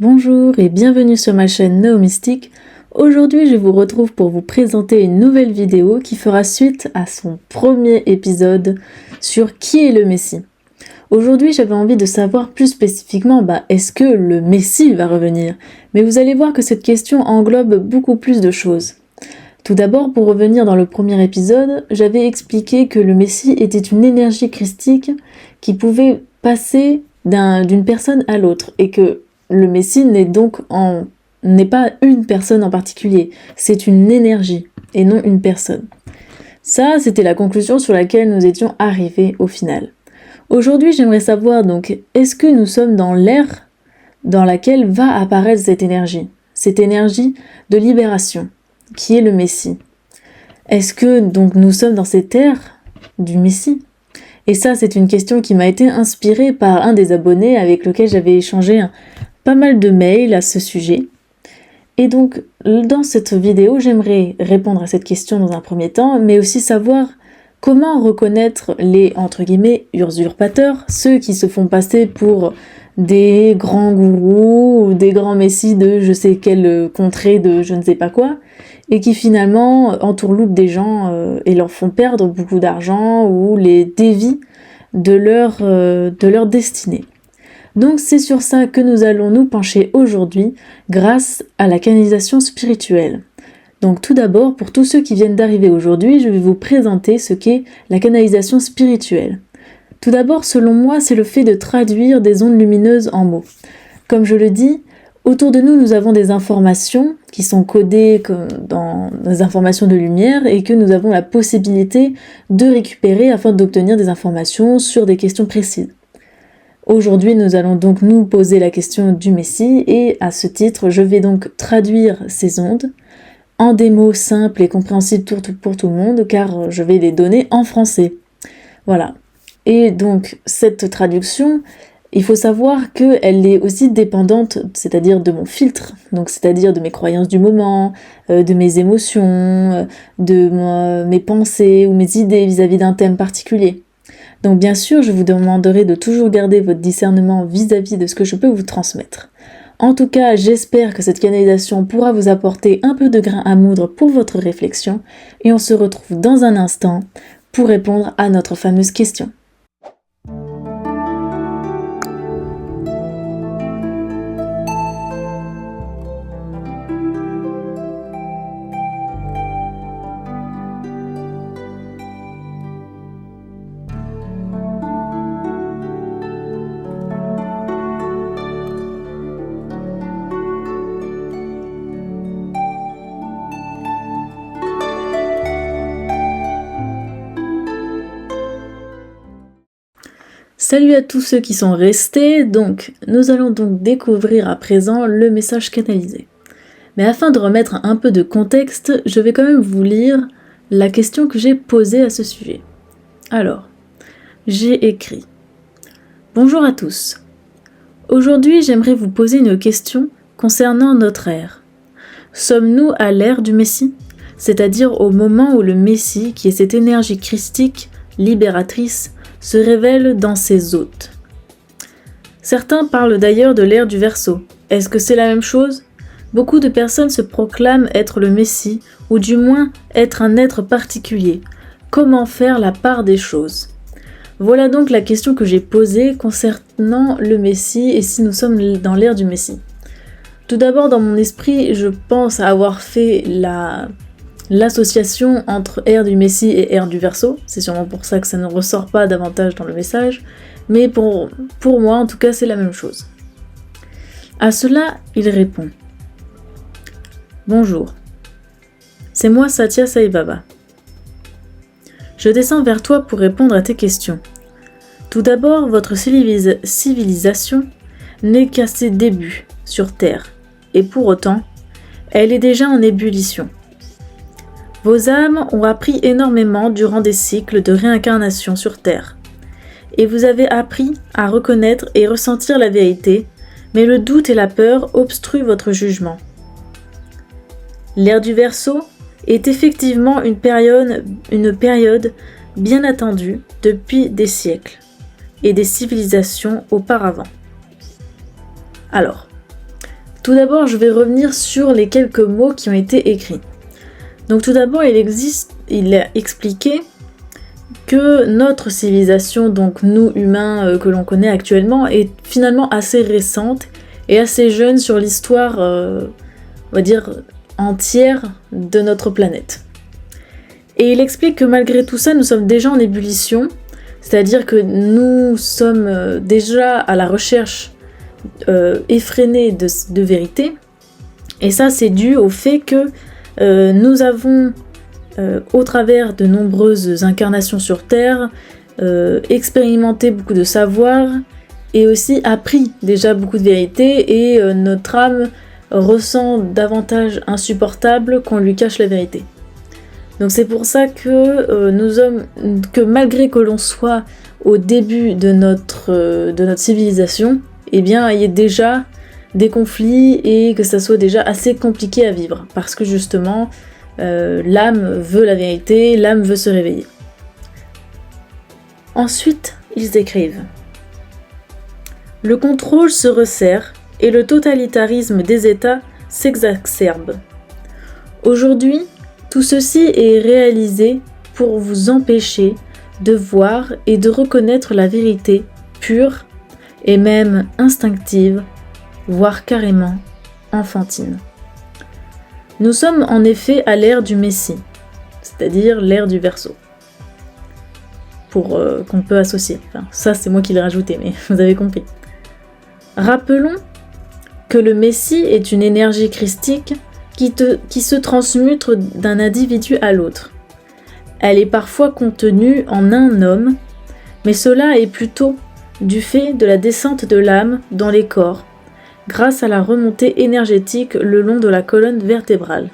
Bonjour et bienvenue sur ma chaîne Néo-Mystique. Aujourd'hui, je vous retrouve pour vous présenter une nouvelle vidéo qui fera suite à son premier épisode sur qui est le Messie. Aujourd'hui, j'avais envie de savoir plus spécifiquement, est-ce que le Messie va revenir? Mais vous allez voir que cette question englobe beaucoup plus de choses. Tout d'abord, pour revenir dans le premier épisode, j'avais expliqué que le Messie était une énergie christique qui pouvait passer d'une personne à l'autre et que le Messie n'est pas une personne en particulier, c'est une énergie et non une personne. Ça, c'était la conclusion sur laquelle nous étions arrivés au final. Aujourd'hui, j'aimerais savoir donc, est-ce que nous sommes dans l'ère dans laquelle va apparaître cette énergie de libération, qui est le Messie? Est-ce que donc nous sommes dans cette ère du Messie? Et ça, c'est une question qui m'a été inspirée par un des abonnés avec lequel j'avais échangé pas mal de mails à ce sujet. Et donc, dans cette vidéo, j'aimerais répondre à cette question dans un premier temps, mais aussi savoir comment reconnaître les, entre guillemets, usurpateurs, ceux qui se font passer pour des grands gourous ou des grands messies de je sais quelle contrée de je ne sais pas quoi, et qui finalement entourloupent des gens et leur font perdre beaucoup d'argent ou les dévient de leur destinée. Donc c'est sur ça que nous allons nous pencher aujourd'hui grâce à la canalisation spirituelle. Donc tout d'abord, pour tous ceux qui viennent d'arriver aujourd'hui, je vais vous présenter ce qu'est la canalisation spirituelle. Tout d'abord, selon moi, c'est le fait de traduire des ondes lumineuses en mots. Comme je le dis, autour de nous, nous avons des informations qui sont codées dans des informations de lumière et que nous avons la possibilité de récupérer afin d'obtenir des informations sur des questions précises. Aujourd'hui, nous allons donc nous poser la question du Messie et à ce titre, je vais donc traduire ces ondes en des mots simples et compréhensibles pour tout le monde car je vais les donner en français. Voilà. Et donc, cette traduction, il faut savoir qu'elle est aussi dépendante, c'est-à-dire de mon filtre, donc c'est-à-dire de mes croyances du moment, de mes émotions, de mes pensées ou mes idées vis-à-vis d'un thème particulier. Donc bien sûr, je vous demanderai de toujours garder votre discernement vis-à-vis de ce que je peux vous transmettre. En tout cas, j'espère que cette canalisation pourra vous apporter un peu de grain à moudre pour votre réflexion et on se retrouve dans un instant pour répondre à notre fameuse question. Salut à tous ceux qui sont restés, donc nous allons donc découvrir à présent le message canalisé. Mais afin de remettre un peu de contexte, je vais quand même vous lire la question que j'ai posée à ce sujet. Alors, j'ai écrit « Bonjour à tous. Aujourd'hui, j'aimerais vous poser une question concernant notre ère. Sommes-nous à l'ère du Messie, c'est-à-dire au moment où le Messie, qui est cette énergie christique, libératrice, se révèle dans ses hôtes. Certains parlent d'ailleurs de l'ère du Verseau. Est-ce que c'est la même chose? Beaucoup de personnes se proclament être le Messie, ou du moins être un être particulier. Comment faire la part des choses? Voilà donc la question que j'ai posée concernant le Messie et si nous sommes dans l'ère du Messie. Tout d'abord, dans mon esprit, je pense avoir fait l'association entre ère du Messie et ère du Verseau, c'est sûrement pour ça que ça ne ressort pas davantage dans le message, mais pour moi en tout cas c'est la même chose. À cela, il répond « Bonjour, c'est moi Satya Sai Baba. Je descends vers toi pour répondre à tes questions. Tout d'abord, votre civilisation n'est qu'à ses débuts sur Terre, et pour autant, elle est déjà en ébullition. Vos âmes ont appris énormément durant des cycles de réincarnation sur Terre. Et vous avez appris à reconnaître et ressentir la vérité, mais le doute et la peur obstruent votre jugement. L'ère du Verseau est effectivement une période bien attendue depuis des siècles et des civilisations auparavant. Alors, Tout d'abord, je vais revenir sur les quelques mots qui ont été écrits. Donc tout d'abord, il est expliqué que notre civilisation, donc nous humains que l'on connaît actuellement, est finalement assez récente et assez jeune sur l'histoire, on va dire, entière de notre planète. Et il explique que malgré tout ça, nous sommes déjà en ébullition, c'est-à-dire que nous sommes déjà à la recherche effrénée de vérité, et ça c'est dû au fait que nous avons, au travers de nombreuses incarnations sur Terre, expérimenté beaucoup de savoir et aussi appris déjà beaucoup de vérité, et notre âme ressent davantage insupportable qu'on lui cache la vérité. Donc c'est pour ça que malgré que l'on soit au début de notre civilisation, eh bien il y a déjà des conflits et que ça soit déjà assez compliqué à vivre, parce que justement l'âme veut la vérité, l'âme veut se réveiller. Ensuite, ils écrivent: le contrôle se resserre et le totalitarisme des États s'exacerbe. Aujourd'hui, tout ceci est réalisé pour vous empêcher de voir et de reconnaître la vérité pure et même instinctive, voire carrément enfantine. Nous sommes en effet à l'ère du Messie, c'est-à-dire l'ère du Verseau, qu'on peut associer. Enfin, ça c'est moi qui l'ai rajouté, mais vous avez compris. Rappelons que le Messie est une énergie christique qui se transmute d'un individu à l'autre. Elle est parfois contenue en un homme, mais cela est plutôt du fait de la descente de l'âme dans les corps, grâce à la remontée énergétique le long de la colonne vertébrale.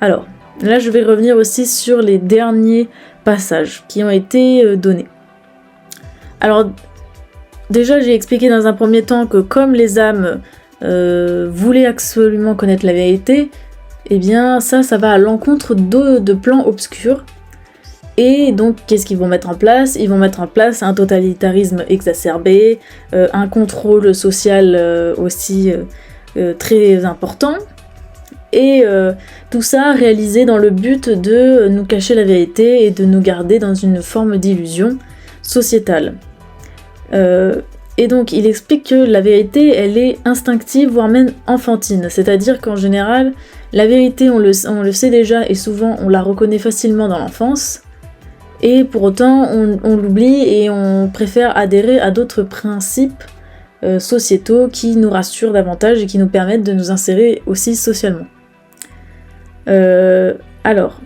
Alors, là je vais revenir aussi sur les derniers passages qui ont été donnés. Alors, déjà j'ai expliqué dans un premier temps que comme les âmes voulaient absolument connaître la vérité, eh bien ça va à l'encontre de plans obscurs. Et donc, qu'est-ce qu'ils vont mettre en place ? Ils vont mettre en place un totalitarisme exacerbé, un contrôle social aussi très important, et tout ça réalisé dans le but de nous cacher la vérité et de nous garder dans une forme d'illusion sociétale. Et donc, il explique que la vérité, elle est instinctive, voire même enfantine, c'est-à-dire qu'en général, la vérité, on le sait déjà, et souvent on la reconnaît facilement dans l'enfance, et pour autant on l'oublie et on préfère adhérer à d'autres principes sociétaux qui nous rassurent davantage et qui nous permettent de nous insérer aussi socialement. Alors,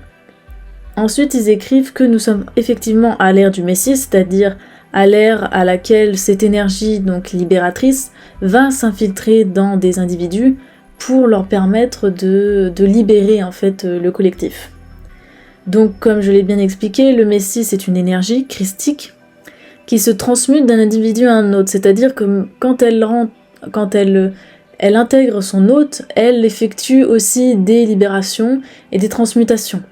ensuite ils écrivent que nous sommes effectivement à l'ère du Messie, c'est-à-dire à l'ère à laquelle cette énergie donc libératrice va s'infiltrer dans des individus pour leur permettre de libérer en fait le collectif. Donc, comme je l'ai bien expliqué, le Messie, c'est une énergie christique qui se transmute d'un individu à un autre. C'est-à-dire que quand elle intègre son hôte, elle effectue aussi des libérations et des transmutations.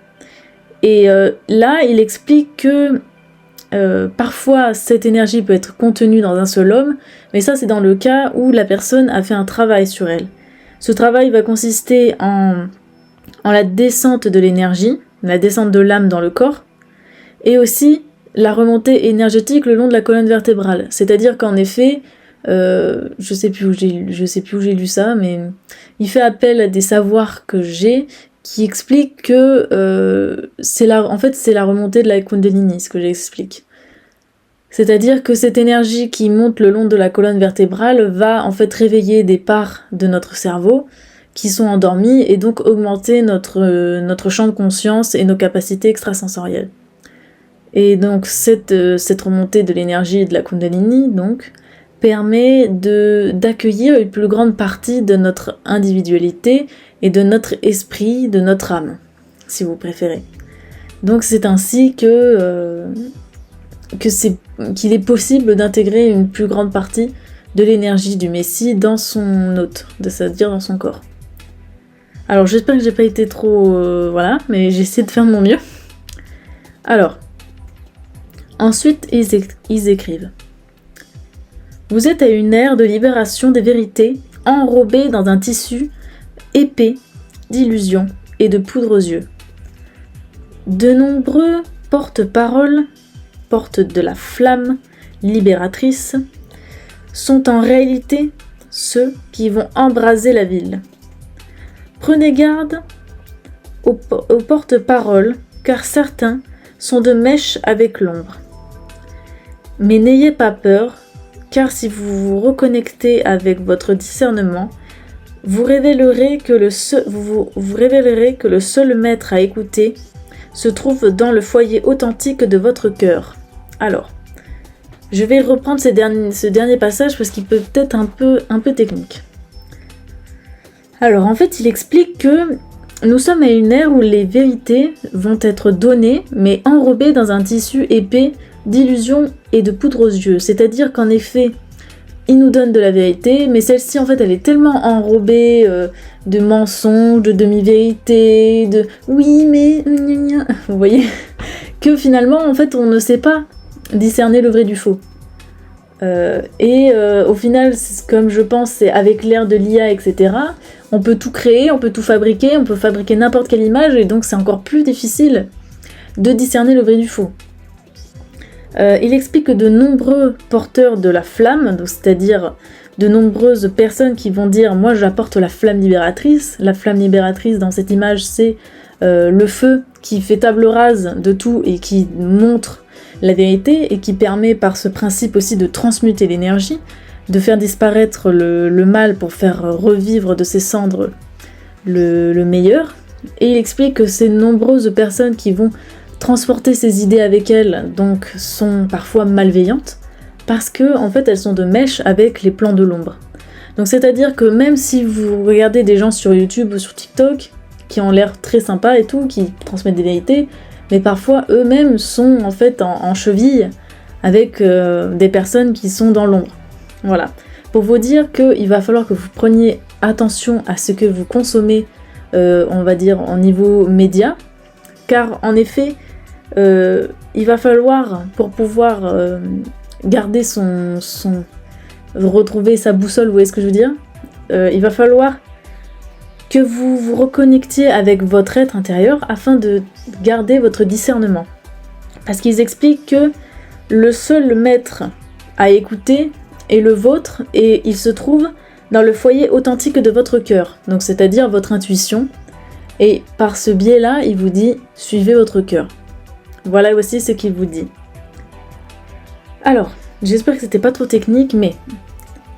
Et là, il explique que parfois, cette énergie peut être contenue dans un seul homme, mais ça, c'est dans le cas où la personne a fait un travail sur elle. Ce travail va consister en la descente de l'énergie, la descente de l'âme dans le corps, et aussi la remontée énergétique le long de la colonne vertébrale. C'est-à-dire qu'en effet, je sais plus où j'ai lu ça, mais il fait appel à des savoirs que j'ai qui expliquent que c'est la remontée de la Kundalini, ce que j'explique. C'est-à-dire que cette énergie qui monte le long de la colonne vertébrale va en fait réveiller des parts de notre cerveau qui sont endormis et donc augmenter notre champ de conscience et nos capacités extrasensorielles. Et donc cette remontée de l'énergie de la Kundalini donc, permet d'accueillir une plus grande partie de notre individualité et de notre esprit, de notre âme, si vous préférez. Donc c'est ainsi qu'il est possible d'intégrer une plus grande partie de l'énergie du Messie dans son hôte, c'est-à-dire dans son corps. Alors j'espère que j'ai pas été trop... mais j'ai essayé de faire de mon mieux. Alors, ensuite ils écrivent: vous êtes à une ère de libération des vérités enrobés dans un tissu épais d'illusions et de poudre aux yeux. De nombreux porte-paroles, porte de la flamme libératrice, sont en réalité ceux qui vont embraser la ville. Prenez garde aux porte-paroles, car certains sont de mèche avec l'ombre. Mais n'ayez pas peur, car si vous vous reconnectez avec votre discernement, vous révélerez que le seul maître à écouter se trouve dans le foyer authentique de votre cœur. Alors, je vais reprendre ce dernier passage parce qu'il peut être un peu technique. Alors, en fait, il explique que nous sommes à une ère où les vérités vont être données, mais enrobées dans un tissu épais d'illusions et de poudre aux yeux. C'est-à-dire qu'en effet, il nous donne de la vérité, mais celle-ci, en fait, elle est tellement enrobée de mensonges, de demi-vérités, de « oui, mais... » vous voyez, que finalement, en fait, on ne sait pas discerner le vrai du faux. Au final, comme je pense, c'est avec l'ère de l'IA, etc., on peut tout créer, on peut tout fabriquer, on peut fabriquer n'importe quelle image, et donc c'est encore plus difficile de discerner le vrai du faux. Il explique que de nombreux porteurs de la flamme, donc c'est-à-dire de nombreuses personnes qui vont dire « moi j'apporte la flamme libératrice ». La flamme libératrice dans cette image, c'est le feu qui fait table rase de tout et qui montre la vérité et qui permet par ce principe aussi de transmuter l'énergie, de faire disparaître le mal pour faire revivre de ses cendres le meilleur. Et il explique que ces nombreuses personnes qui vont transporter ces idées avec elles, donc sont parfois malveillantes, parce que en fait elles sont de mèche avec les plans de l'ombre. Donc c'est-à-dire que même si vous regardez des gens sur YouTube ou sur TikTok, qui ont l'air très sympas et tout, qui transmettent des vérités, mais parfois eux-mêmes sont en fait en cheville avec des personnes qui sont dans l'ombre. Voilà. Pour vous dire qu'il va falloir que vous preniez attention à ce que vous consommez, on va dire, en niveau média, car en effet, il va falloir, pour pouvoir garder retrouver sa boussole, vous voyez ce que je veux dire, il va falloir que vous vous reconnectiez avec votre être intérieur afin de garder votre discernement. Parce qu'ils expliquent que le seul maître à écouter est le vôtre et il se trouve dans le foyer authentique de votre cœur, donc c'est-à-dire votre intuition. Et par ce biais-là, il vous dit « suivez votre cœur ». Voilà aussi ce qu'il vous dit. Alors, j'espère que c'était pas trop technique, mais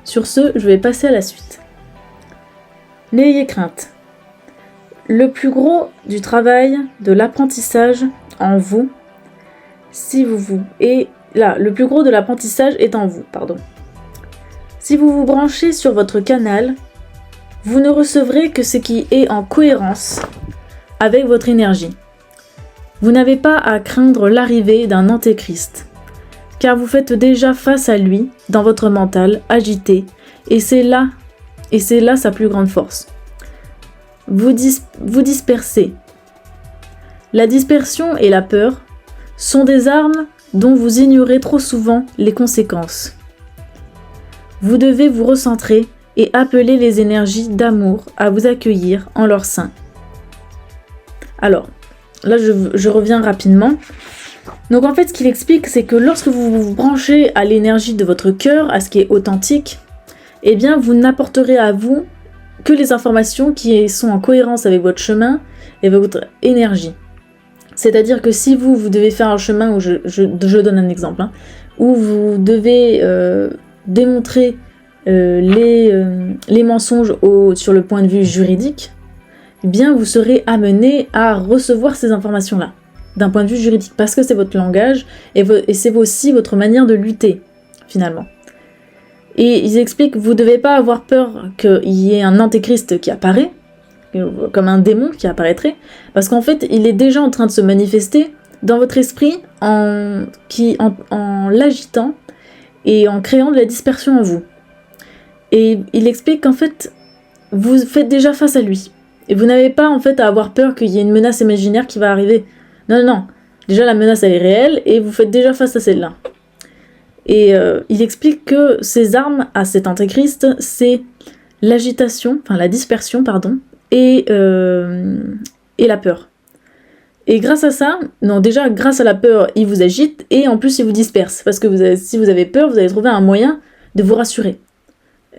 sur ce, je vais passer à la suite. N'ayez crainte. Le plus gros du travail de l'apprentissage en vous, le plus gros de l'apprentissage est en vous, pardon. Si vous vous branchez sur votre canal, vous ne recevrez que ce qui est en cohérence avec votre énergie. Vous n'avez pas à craindre l'arrivée d'un antéchrist, car vous faites déjà face à lui dans votre mental agité, et c'est là sa plus grande force. Vous dispersez. La dispersion et la peur sont des armes dont vous ignorez trop souvent les conséquences. Vous devez vous recentrer et appeler les énergies d'amour à vous accueillir en leur sein. Alors, là je reviens rapidement. Donc en fait ce qu'il explique, c'est que lorsque vous vous branchez à l'énergie de votre cœur, à ce qui est authentique, eh bien vous n'apporterez à vous que les informations qui sont en cohérence avec votre chemin et votre énergie. C'est-à-dire que si vous devez faire un chemin où je donne un exemple, où vous devez démontrer les mensonges sur le point de vue juridique, eh bien vous serez amené à recevoir ces informations-là, d'un point de vue juridique, parce que c'est votre langage et c'est aussi votre manière de lutter, finalement. Et ils expliquent que vous ne devez pas avoir peur qu'il y ait un antéchrist qui apparaît, comme un démon qui apparaîtrait, parce qu'en fait, il est déjà en train de se manifester dans votre esprit en l'agitant et en créant de la dispersion en vous. Et il explique qu'en fait, vous faites déjà face à lui. Et vous n'avez pas en fait à avoir peur qu'il y ait une menace imaginaire qui va arriver. Non. Déjà, la menace, elle est réelle et vous faites déjà face à celle-là. Et il explique que ces armes à cet antéchrist, c'est l'agitation, enfin la dispersion, pardon, et la peur. Et grâce à ça, déjà grâce à la peur, il vous agite et en plus il vous disperse. Parce que si vous avez peur, vous allez trouver un moyen de vous rassurer.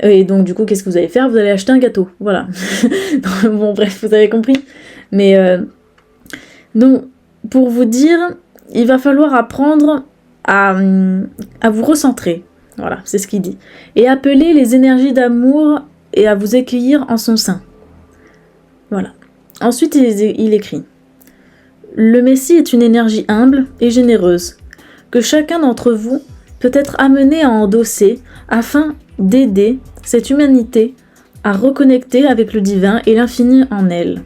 Et donc du coup, qu'est-ce que vous allez faire? Vous allez acheter un gâteau. Voilà. Bon bref, vous avez compris. Mais donc, pour vous dire, il va falloir apprendre à vous recentrer. Voilà, c'est ce qu'il dit. Et appeler les énergies d'amour et à vous accueillir en son sein. Voilà. Ensuite, il écrit: le Messie est une énergie humble et généreuse, que chacun d'entre vous peut être amené à endosser afin d'aider cette humanité à reconnecter avec le divin et l'infini en elle.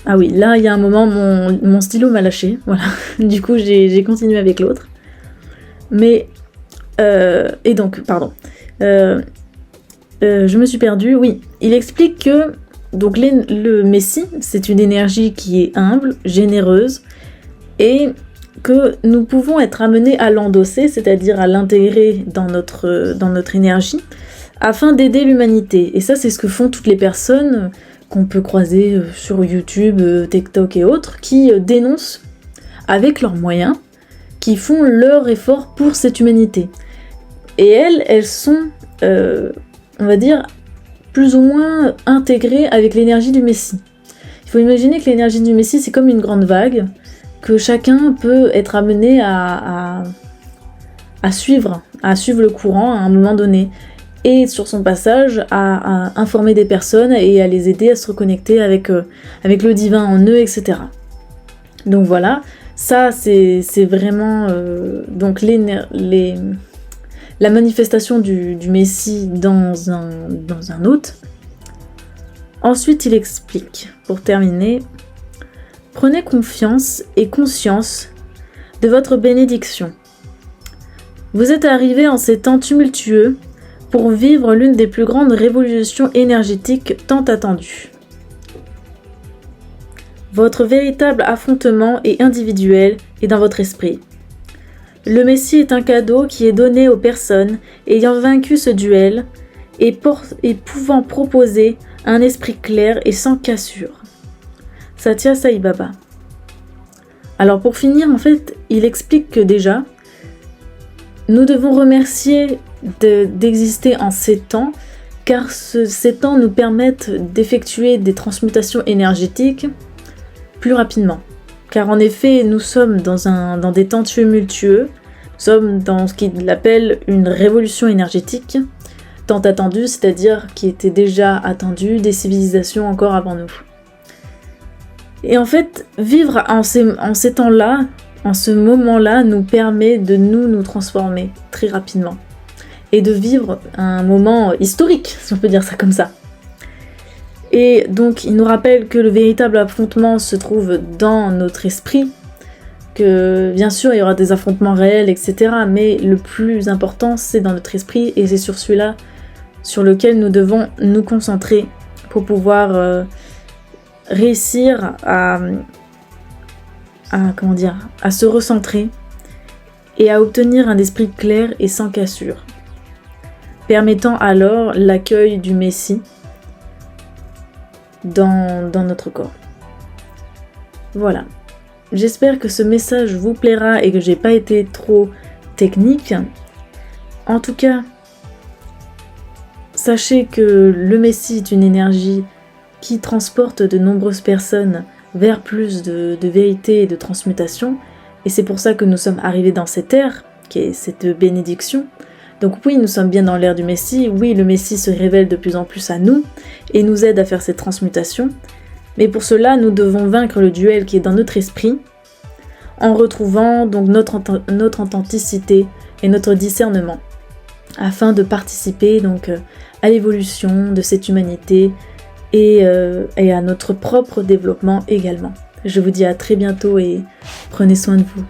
Ah oui, là il y a un moment, mon stylo m'a lâché, voilà. Du coup j'ai continué avec l'autre. Mais, et donc, pardon. Je me suis perdue, oui. Il explique que donc le Messie, c'est une énergie qui est humble, généreuse, et que nous pouvons être amenés à l'endosser, c'est-à-dire à l'intégrer dans notre énergie, afin d'aider l'humanité. Et ça, c'est ce que font toutes les personnes qu'on peut croiser sur YouTube, TikTok et autres, qui dénoncent avec leurs moyens, qui font leur effort pour cette humanité. Et elles sont, on va dire, plus ou moins intégrées avec l'énergie du Messie. Il faut imaginer que l'énergie du Messie, c'est comme une grande vague, que chacun peut être amené à suivre le courant à un moment donné. Et sur son passage, à informer des personnes et à les aider à se reconnecter avec le divin en eux, etc. Donc voilà, ça c'est vraiment donc la manifestation du Messie dans un hôte. Ensuite, il explique, pour terminer: prenez confiance et conscience de votre bénédiction. Vous êtes arrivé en ces temps tumultueux pour vivre l'une des plus grandes révolutions énergétiques tant attendues. Votre véritable affrontement est individuel et dans votre esprit. Le Messie est un cadeau qui est donné aux personnes ayant vaincu ce duel et pouvant proposer un esprit clair et sans cassure. Satya Sai Baba. Alors pour finir, en fait, il explique que déjà, nous devons remercier d'exister en ces temps, car ces temps nous permettent d'effectuer des transmutations énergétiques plus rapidement. Car en effet, nous sommes dans des temps tumultueux, nous sommes dans ce qu'il appelle une révolution énergétique, tant attendue, c'est-à-dire qui était déjà attendue des civilisations encore avant nous. Et en fait, vivre en ces temps-là, en ce moment-là, nous permet de nous transformer très rapidement. Et de vivre un moment historique, si on peut dire ça comme ça. Et donc, il nous rappelle que le véritable affrontement se trouve dans notre esprit, que bien sûr, il y aura des affrontements réels, etc. Mais le plus important, c'est dans notre esprit, et c'est sur celui-là sur lequel nous devons nous concentrer pour pouvoir réussir à se recentrer et à obtenir un esprit clair et sans cassure, permettant alors l'accueil du Messie dans notre corps. Voilà. J'espère que ce message vous plaira et que j'ai pas été trop technique. En tout cas, sachez que le Messie est une énergie qui transporte de nombreuses personnes vers plus de vérité et de transmutation. Et c'est pour ça que nous sommes arrivés dans cette ère, qui est cette bénédiction. Donc oui, nous sommes bien dans l'ère du Messie. Oui, le Messie se révèle de plus en plus à nous et nous aide à faire cette transmutation. Mais pour cela, nous devons vaincre le duel qui est dans notre esprit en retrouvant donc notre authenticité et notre discernement afin de participer donc à l'évolution de cette humanité et à notre propre développement également. Je vous dis à très bientôt et prenez soin de vous.